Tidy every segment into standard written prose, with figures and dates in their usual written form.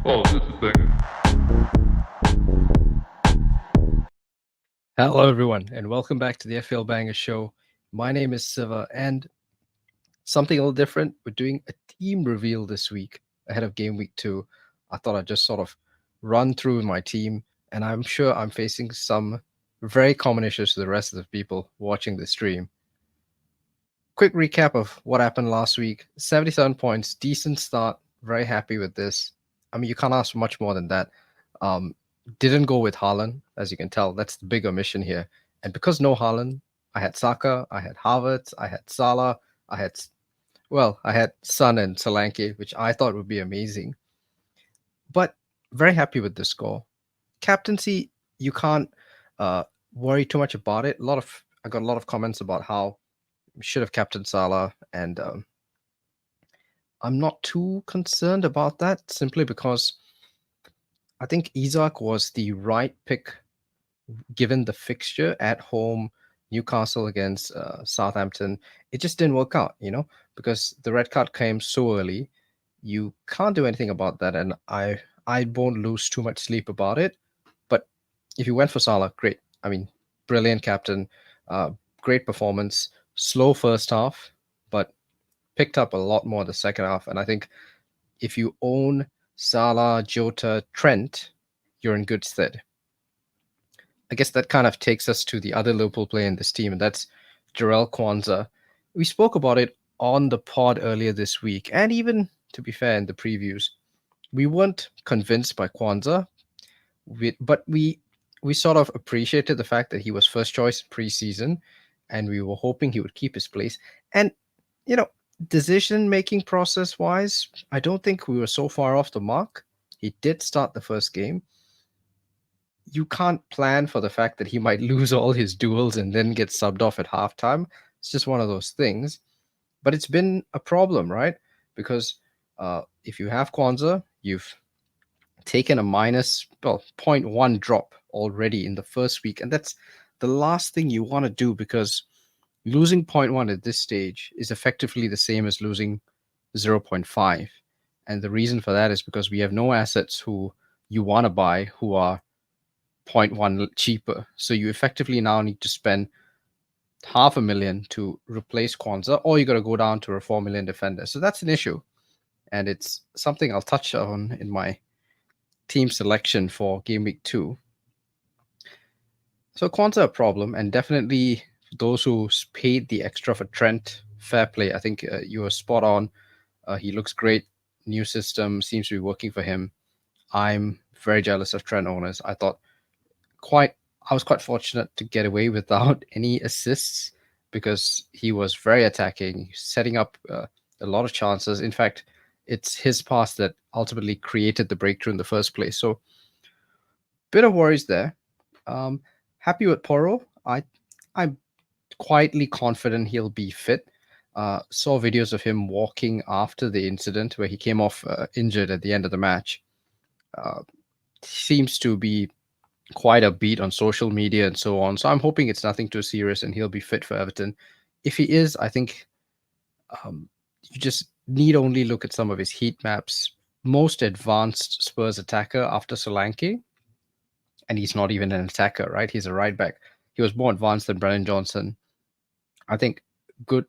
Well, just a second. Hello, everyone, and welcome back to the FPL Banger Show. My name is Siva, and something a little different. We're doing a team reveal this week ahead of Gameweek 2. I thought I'd just sort of run through my team, and I'm sure I'm facing some very common issues to the rest of the people watching the stream. Quick recap of what happened last week: 77 points, decent start. Very happy with this. I mean, you can't ask for much more than that. Um, didn't go with Haaland, as you can tell. That's the big omission here. And because no Haaland, I had Saka, I had Havertz, I had Salah, I had, I had Son and Solanke, which I thought would be amazing. But very happy with the score. Captaincy, you can't worry too much about it. I got a lot of comments about how we should have captained Salah, and I'm not too concerned about that simply because I think Isaac was the right pick given the fixture at home, Newcastle against Southampton. It just didn't work out, because the red card came so early. You can't do anything about that, and I won't lose too much sleep about it. But if you went for Salah, great. I mean, brilliant captain, great performance. Slow first half, but picked up a lot more in the second half. And I think if you own Salah, Jota, Trent, you're in good stead. I guess that kind of takes us to the other Liverpool player in this team, and that's Jarrell Quansah. We spoke about it on the pod earlier this week, and even, to be fair, in the previews. We weren't convinced by Quansah, but we sort of appreciated the fact that he was first choice preseason, and we were hoping he would keep his place. And, decision-making process-wise, I don't think we were so far off the mark. He did start the first game. You can't plan for the fact that he might lose all his duels and then get subbed off at halftime. It's just one of those things. But it's been a problem, right? Because if you have Quansah, you've taken a minus 0.1 drop already in the first week. And that's the last thing you want to do, because losing 0.1 at this stage is effectively the same as losing 0.5. And the reason for that is because we have no assets who you want to buy who are 0.1 cheaper. So you effectively now need to spend $500,000 to replace Quansah, or you got to go down to a 4 million defender. So that's an issue. And it's something I'll touch on in my team selection for Gameweek 2. So Quansah a problem, and definitely those who paid the extra for Trent, fair play. I think you were spot on. He looks great. New system seems to be working for him. I'm very jealous of Trent owners. I was quite fortunate to get away without any assists because he was very attacking, setting up a lot of chances. In fact, it's his pass that ultimately created the breakthrough in the first place. So, bit of worries there. Happy with Poro. I'm quietly confident he'll be fit. Saw videos of him walking after the incident where he came off injured at the end of the match. Seems to be quite a beat on social media and so on. So I'm hoping it's nothing too serious and he'll be fit for Everton. If he is, I think you just need only look at some of his heat maps. Most advanced Spurs attacker after Solanke, and he's not even an attacker, right? He's a right back. He was more advanced than Brennan Johnson. I think good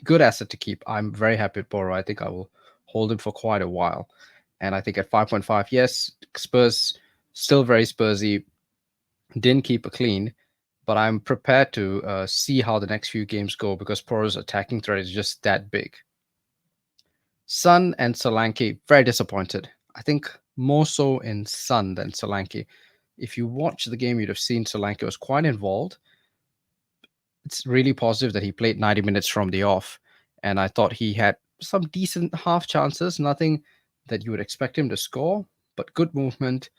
asset to keep. I'm very happy with Boro. I think I will hold him for quite a while. And I think at 5.5, yes, Spurs still very Spursy, didn't keep it clean, but I'm prepared to see how the next few games go because Poro's attacking threat is just that big. Son and Solanke, very disappointed. I think more so in Son than Solanke. If you watch the game, you'd have seen Solanke was quite involved. It's really positive that he played 90 minutes from the off, and I thought he had some decent half chances, nothing that you would expect him to score, but good movement,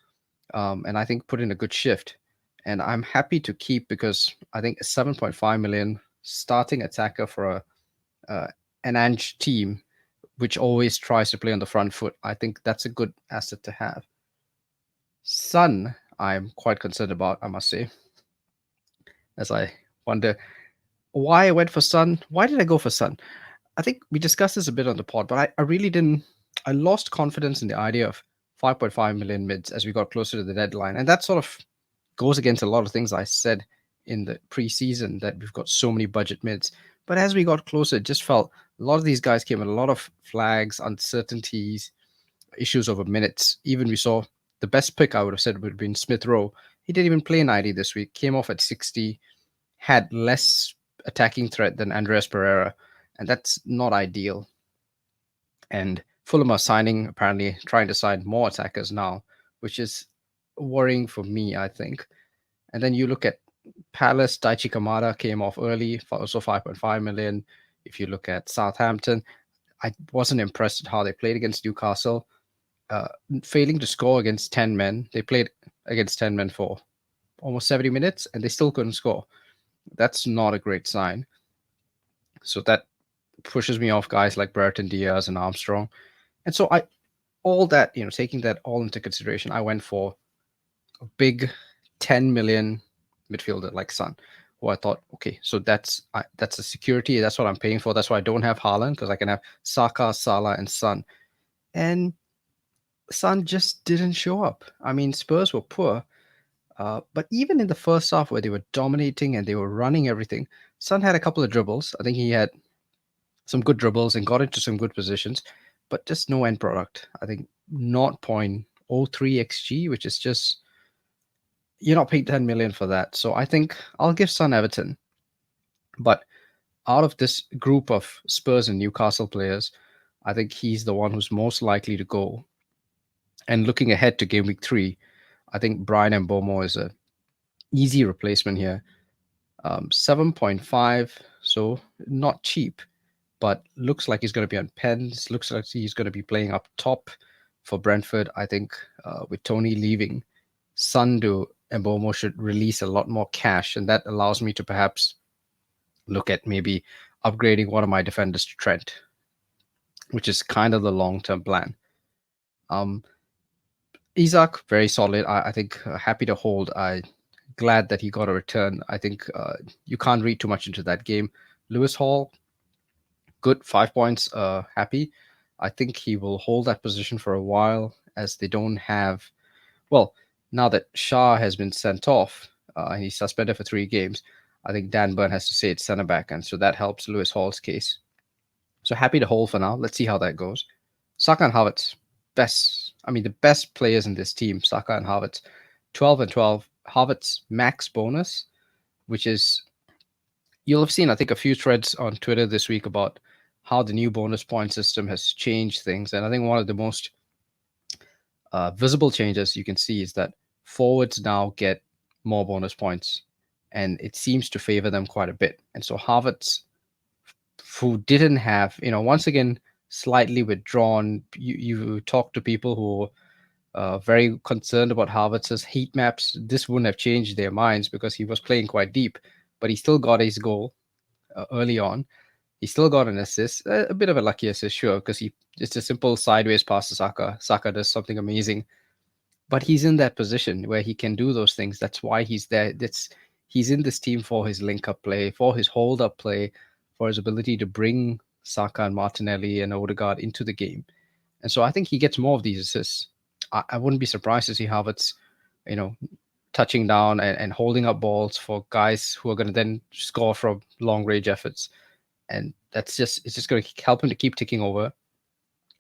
and I think put in a good shift. And I'm happy to keep because I think 7.5 million starting attacker for an Ange team, which always tries to play on the front foot. I think that's a good asset to have. Son, I'm quite concerned about, I must say, as I wonder why I went for Son. Why did I go for Son? I think we discussed this a bit on the pod, but I really didn't. I lost confidence in the idea of 5.5 million mids as we got closer to the deadline. And that sort of goes against a lot of things I said in the preseason, that we've got so many budget mids. But as we got closer, it just felt a lot of these guys came with a lot of flags, uncertainties, issues over minutes. Even we saw the best pick, I would have said, would have been Smith Rowe. He didn't even play 90 this week, came off at 60, had less attacking threat than Andreas Pereira, and that's not ideal. And Fulham are apparently trying to sign more attackers now, which is worrying for me, I think. And then you look at Palace, Daichi Kamada came off early, also 5.5 million. If you look at Southampton, I wasn't impressed at how they played against Newcastle, failing to score against 10 men. They played against 10 men for almost 70 minutes and they still couldn't score. That's not a great sign. So that pushes me off guys like Brereton Diaz and Armstrong. And so taking that all into consideration, I went for a big 10 million midfielder like Son, who I thought, okay, so that's a security. That's what I'm paying for. That's why I don't have Haaland, because I can have Saka, Salah, and Son. And Son just didn't show up. I mean, Spurs were poor, but even in the first half where they were dominating and they were running everything, Son had a couple of dribbles. I think he had some good dribbles and got into some good positions, but just no end product. I think 0.03 XG, which is just, you're not paying 10 million for that. So I think I'll give Son Everton. But out of this group of Spurs and Newcastle players, I think he's the one who's most likely to go. And looking ahead to game week 3, I think Brian Mbomo is a easy replacement here. 7.5, so not cheap, but looks like he's going to be on pens. Looks like he's going to be playing up top for Brentford. I think with Tony leaving, Sandu Mbomo should release a lot more cash, and that allows me to perhaps look at maybe upgrading one of my defenders to Trent, which is kind of the long-term plan. Isak, very solid. I think happy to hold. Glad that he got a return. I think you can't read too much into that game. Lewis Hall, good, 5 points. Happy. I think he will hold that position for a while, as they don't have. Well, now that Shah has been sent off and he's suspended for 3 games, I think Dan Burn has to say it's centre back, and so that helps Lewis Hall's case. So happy to hold for now. Let's see how that goes. Saka and Havertz, the best players in this team, Saka and Havertz, 12 and 12. Havertz max bonus, which is, you'll have seen, I think, a few threads on Twitter this week about how the new bonus point system has changed things. And I think one of the most visible changes you can see is that forwards now get more bonus points, and it seems to favor them quite a bit. And so Havertz, who didn't have, once again, slightly withdrawn. You talk to people who are very concerned about Havertz's heat maps. This wouldn't have changed their minds because he was playing quite deep, but he still got his goal early on. He still got an assist, a bit of a lucky assist, sure, because it's a simple sideways pass to Saka. Saka does something amazing, but he's in that position where he can do those things. That's why he's there. He's in this team for his link-up play, for his hold-up play, for his ability to bring Saka and Martinelli and Odegaard into the game. And so I think he gets more of these assists. I wouldn't be surprised to see Havertz, touching down and holding up balls for guys who are going to then score from long-range efforts. And it's just going to help him to keep ticking over.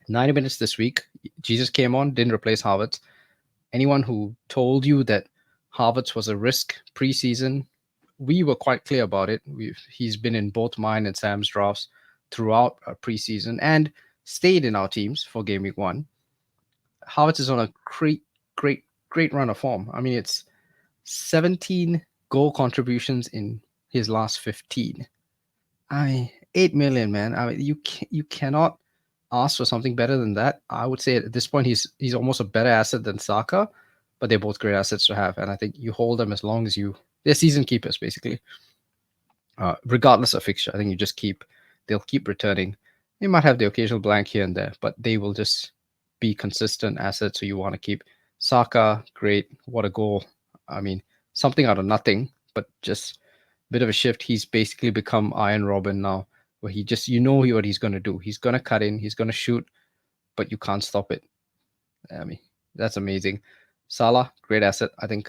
90 minutes this week. Jesus came on, didn't replace Havertz. Anyone who told you that Havertz was a risk preseason, we were quite clear about it. He's been in both mine and Sam's drafts throughout our preseason and stayed in our teams for game week 1. Havertz is on a great run of form. I mean, it's 17 goal contributions in his last 15. 8 million, man. I mean, you cannot ask for something better than that. I would say at this point he's almost a better asset than Saka, but they're both great assets to have, and I think you hold them as long as they're season keepers basically. Regardless of fixture, I think they'll keep returning. They might have the occasional blank here and there, but they will just be consistent assets. So you want to keep Saka, great, what a goal. I mean, something out of nothing, but just a bit of a shift. He's basically become Iron Robin now, where he just, what he's going to do. He's going to cut in, he's going to shoot, but you can't stop it. I mean, That's amazing. Salah, great asset. I think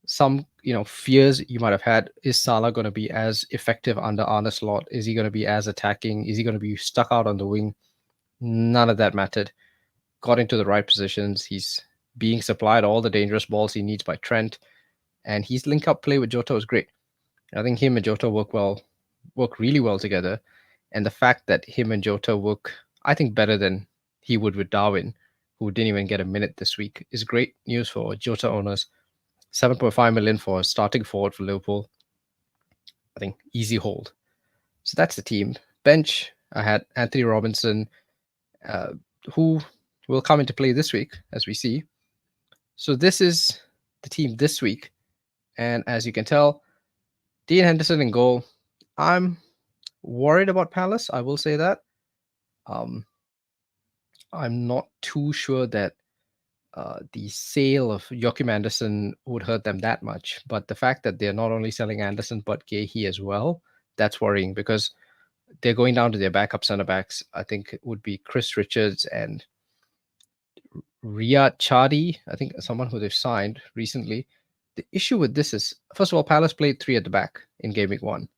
some fears you might have had, is Salah going to be as effective under Arne Slot? Is he going to be as attacking? Is he going to be stuck out on the wing? None of that mattered. Got into the right positions. He's being supplied all the dangerous balls he needs by Trent, and his link up play with Jota was great. I think him and Jota work really well together, and the fact that him and Jota work, I think, better than he would with Darwin, who didn't even get a minute this week, is great news for Jota owners. 7.5 million for a starting forward for Liverpool. I think easy hold. So that's the team. Bench, I had Anthony Robinson, uh, who will come into play this week, as we see. So this is the team this week. And as you can tell, Dean Henderson in goal. I'm worried about Palace, I will say that. I'm not too sure that the sale of Joachim Anderson would hurt them that much. But the fact that they're not only selling Anderson but Gahey as well, that's worrying because they're going down to their backup centre backs. I think it would be Chris Richards and Riyad Chadi, I think someone who they've signed recently. The issue with this is, first of all, Palace played 3 at the back in Gameweek 1.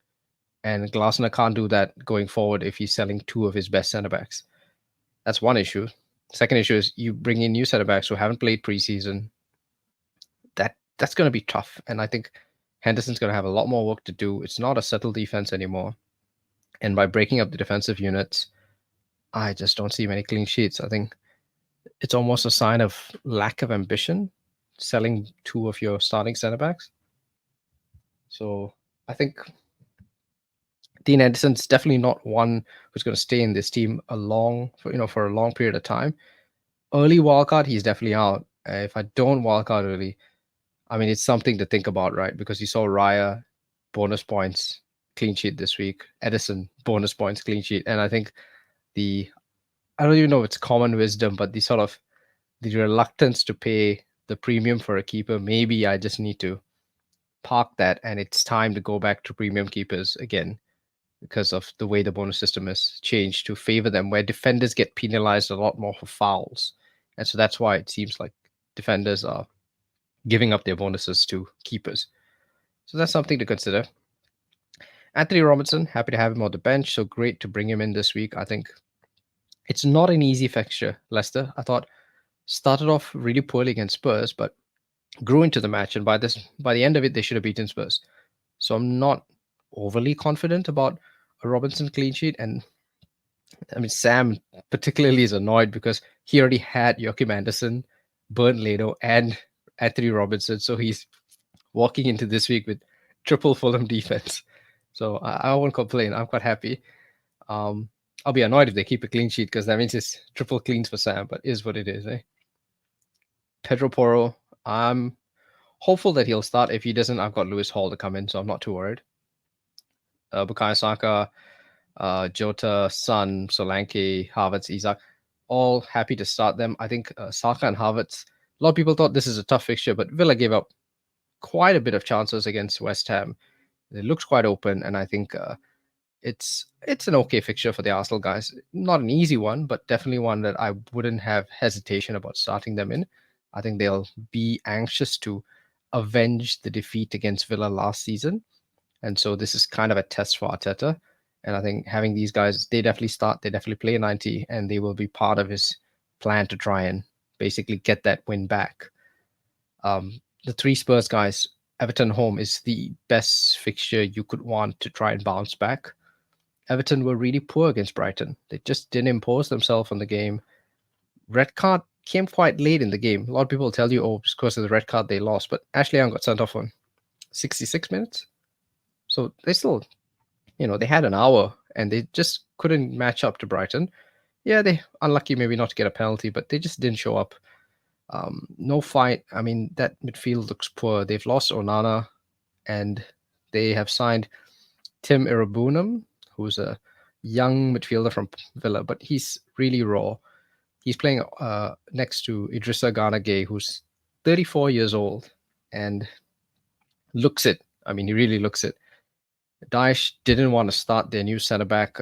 And Glasner can't do that going forward if he's selling 2 of his best centre backs. That's one issue. Second issue is you bring in new centre backs who haven't played preseason. That's going to be tough. And I think Henderson's going to have a lot more work to do. It's not a settled defense anymore. And by breaking up the defensive units, I just don't see many clean sheets. I think it's almost a sign of lack of ambition, selling 2 of your starting centre backs. So I think Dean Henderson's definitely not one who's going to stay in this team for a long period of time. Early wildcard, he's definitely out. If I don't wildcard early, I mean, it's something to think about, right? Because you saw Raya, bonus points, clean sheet this week. Edison, bonus points, clean sheet. And I think I don't even know if it's common wisdom, but the reluctance to pay the premium for a keeper, maybe I just need to park that and it's time to go back to premium keepers again because of the way the bonus system has changed to favor them, where defenders get penalized a lot more for fouls. And so that's why it seems like defenders are giving up their bonuses to keepers. So that's something to consider. Anthony Robinson, happy to have him on the bench. So great to bring him in this week. I think it's not an easy fixture, Leicester. I thought started off really poorly against Spurs, but grew into the match. And by the end of it, they should have beaten Spurs. So I'm not overly confident about a Robinson clean sheet. And I mean, Sam particularly is annoyed because he already had Joachim Anderson, Bernd Leno, and Anthony Robinson. So he's walking into this week with triple Fulham defense. So I won't complain. I'm quite happy. I'll be annoyed if they keep a clean sheet because that means it's triple cleans for Sam, but is what it is, eh? Pedro Porro, I'm hopeful that he'll start. If he doesn't, I've got Lewis Hall to come in, so I'm not too worried. Bukayo Saka, Jota, Son, Solanke, Havertz, Isak, all happy to start them. I think Saka and Havertz, a lot of people thought this is a tough fixture, but Villa gave up quite a bit of chances against West Ham. It looks quite open, and I think it's an okay fixture for the Arsenal guys. Not an easy one, but definitely one that I wouldn't have hesitation about starting them in. I think they'll be anxious to avenge the defeat against Villa last season. And so this is kind of a test for Arteta. And I think having these guys, they definitely play 90, and they will be part of his plan to try and basically get that win back. The 3 Spurs guys, Everton home is the best fixture you could want to try and bounce back. Everton were really poor against Brighton. They just didn't impose themselves on the game. Red card came quite late in the game. A lot of people tell you, oh, because of the red card, they lost. But Ashley Young got sent off on 66 minutes. So they still, they had an hour and they just couldn't match up to Brighton. Yeah, they unlucky maybe not to get a penalty, but they just didn't show up. No fight. I mean, that midfield looks poor. They've lost Onana and they have signed Tim Irabunum, who's a young midfielder from Villa, but he's really raw. He's playing next to Idrissa Gana Gueye, who's 34 years old and looks it. I mean, he really looks it. Daesh didn't want to start their new centre-back,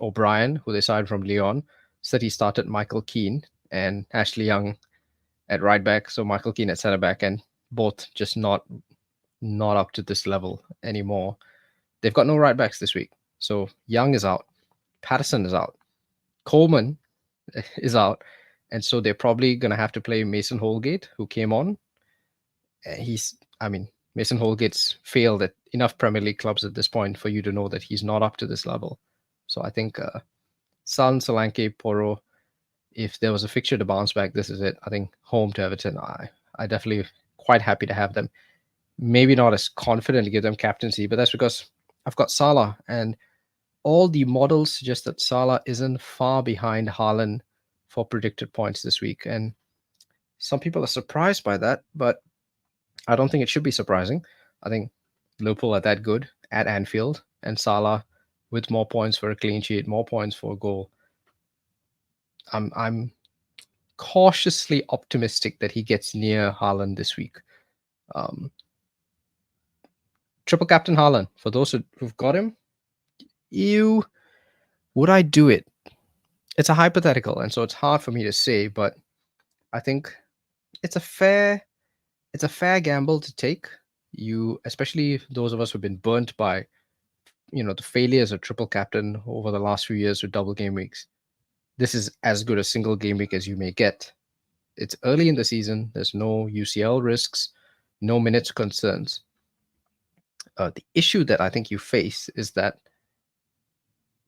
O'Brien, who they signed from Lyon. Said he started Michael Keane and Ashley Young. at right back, so Michael Keane at centre back, and both just not up to this level anymore. They've got no right backs this week. So Young is out, Patterson is out, Coleman is out, and so they're probably going to have to play Mason Holgate, who came on. Mason Holgate's failed at enough Premier League clubs at this point for you to know that he's not up to this level. So I think San, Solanke, Porro, if there was a fixture to bounce back, this is it. I think home to Everton, I definitely quite happy to have them. Maybe not as confident to give them captaincy, but that's because I've got Salah, and all the models suggest that Salah isn't far behind Haaland for predicted points this week. And some people are surprised by that, but I don't think it should be surprising. I think Liverpool are that good at Anfield, and Salah with more points for a clean sheet, more points for a goal. I'm cautiously optimistic that he gets near Haaland this week. Triple Captain Haaland, for those who've got him, would I do it? It's a hypothetical, and so it's hard for me to say, but I think it's a fair gamble to take. You, especially those of us who've been burnt by, the failures of Triple Captain over the last few years with double game weeks. This is as good a single game week as you may get. It's early in the season. There's no UCL risks, no minutes concerns. The issue that I think you face is that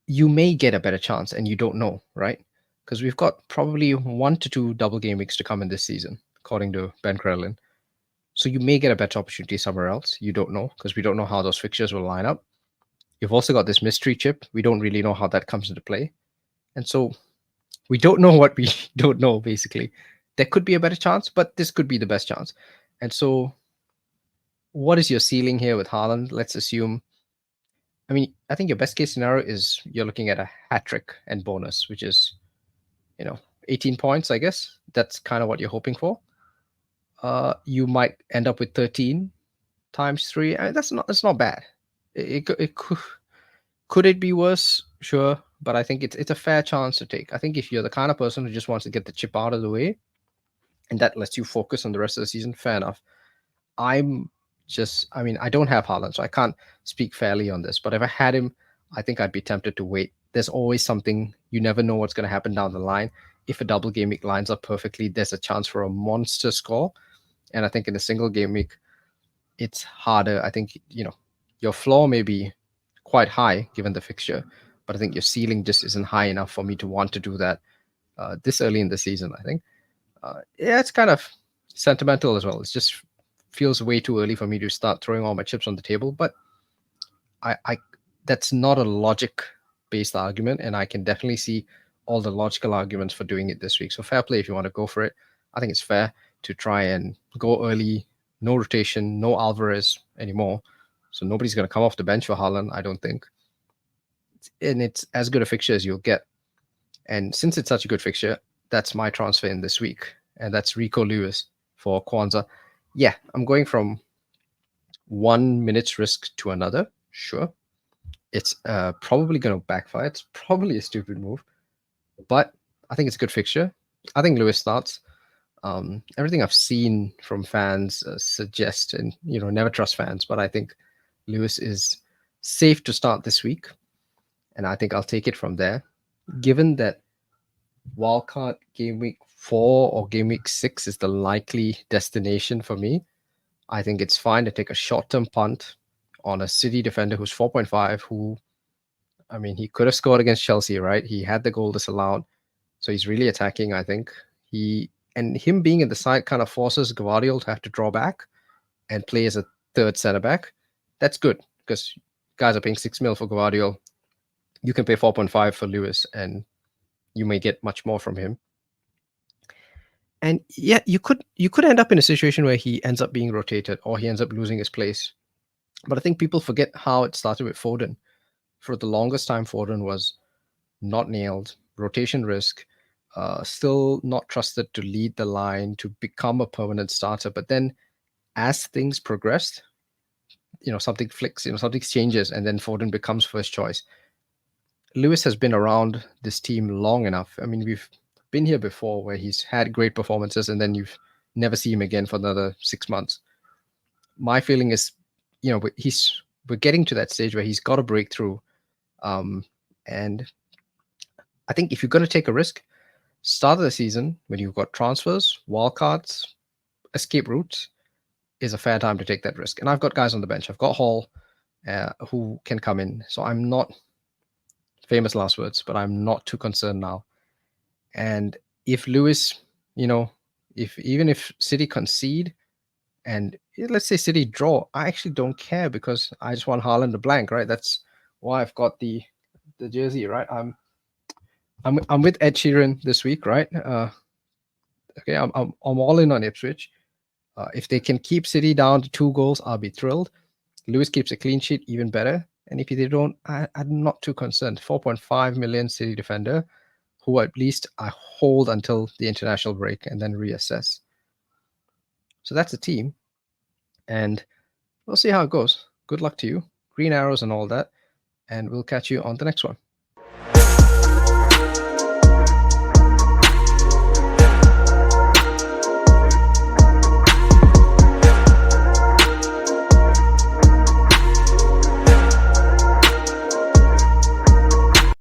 you may get a better chance and you don't know, right? Because we've got probably 1 to 2 double game weeks to come in this season, according to Ben Krellin. So you may get a better opportunity somewhere else. You don't know, because we don't know how those fixtures will line up. You've also got this mystery chip. We don't really know how that comes into play. And so we don't know what we don't know, basically. There could be a better chance, but this could be the best chance. And so what is your ceiling here with Haaland? Let's assume, I think your best case scenario is you're looking at a hat trick and bonus, which is, 18 points, I guess. That's kind of what you're hoping for. You might end up with 13 times 3. That's not bad. It could it be worse? Sure, but I think it's a fair chance to take. I think if you're the kind of person who just wants to get the chip out of the way, and that lets you focus on the rest of the season, fair enough. I don't have Haaland, so I can't speak fairly on this. But if I had him, I think I'd be tempted to wait. There's always something. You never know what's going to happen down the line. If a double game week lines up perfectly, there's a chance for a monster score. And I think in a single game week, it's harder. I think, your floor may be quite high given the fixture, but I think your ceiling just isn't high enough for me to want to do that this early in the season, I think. It's kind of sentimental as well. It just feels way too early for me to start throwing all my chips on the table, but I that's not a logic-based argument, and I can definitely see all the logical arguments for doing it this week. So fair play if you want to go for it. I think it's fair to try and go early. No rotation, no Alvarez anymore. So nobody's going to come off the bench for Haaland, I don't think. And it's as good a fixture as you'll get. And since it's such a good fixture, that's my transfer in this week. And that's RICO Lewis for Quansah. Yeah, I'm going from 1 minute's risk to another. Sure. It's probably going to backfire. It's probably a stupid move. But I think it's a good fixture. I think Lewis starts. Everything I've seen from fans suggests, and never trust fans, but I think Lewis is safe to start this week, and I think I'll take it from there. Given that wildcard game week 4 or game week 6 is the likely destination for me, I think it's fine to take a short-term punt on a City defender who's 4.5, who, he could have scored against Chelsea, right? He had the goal disallowed, so he's really attacking, I think. Him being in the side kind of forces Guardiola to have to draw back and play as a third centre back. That's good, because guys are paying 6 mil for Guardiola. You can pay 4.5 for Lewis, and you may get much more from him. And yeah, you could end up in a situation where he ends up being rotated or he ends up losing his place. But I think people forget how it started with Foden. For the longest time, Foden was not nailed, rotation risk, still not trusted to lead the line, to become a permanent starter. But then as things progressed, something flicks, something changes, and then Foden becomes first choice. Lewis has been around this team long enough. We've been here before where he's had great performances, and then you've never see him again for another 6 months. My feeling is, we're getting to that stage where he's got to break through. And I think if you're going to take a risk, start of the season when you've got transfers, wildcards, escape routes, is a fair time to take that risk. And I've got guys on the bench. I've got Hall, who can come in. So I'm not, famous last words, but I'm not too concerned now. And if Lewis, even if City concede, and let's say City draw, I actually don't care because I just want Haaland to blank, right? That's why I've got the jersey, right? I'm with Ed Sheeran this week, right? Okay, I'm all in on Ipswich. If they can keep City down to 2 goals, I'll be thrilled. Lewis keeps a clean sheet, even better. And if they don't, I'm not too concerned. 4.5 million City defender, who at least I hold until the international break and then reassess. So that's the team. And we'll see how it goes. Good luck to you. Green arrows and all that. And we'll catch you on the next one.